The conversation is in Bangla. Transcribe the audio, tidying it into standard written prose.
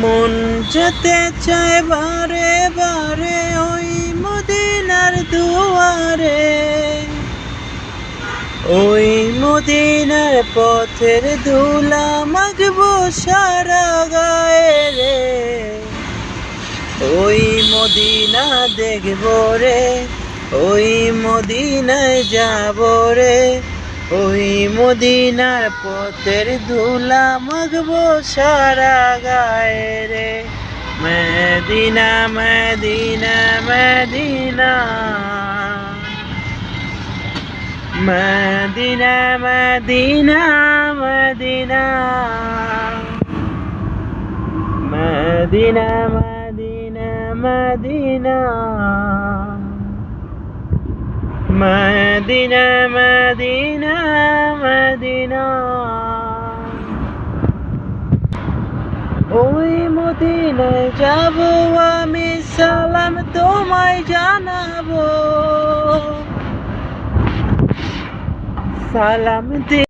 মন যেতে চায় বারে বারে ওই মদিনার দুয়ারে, ওই মদিনার পথের ধুলা মাখবো সারা গায়ে রে। ওই মদিনা দেখবো রে, ওই মদিনায় যাবো রে, ওই মদিনার পথের ধুলা মাখবো সারা গায়ে রে। মদিনা মদিনা মদিনা, মদিনা মদিনা মদিনা, মদিনা মদিনা মদিনা, মদিনা মদিনা মদিনা। ওই মদিনায় যাবো আমি, সালাম তোমায় জানাবো, সালাম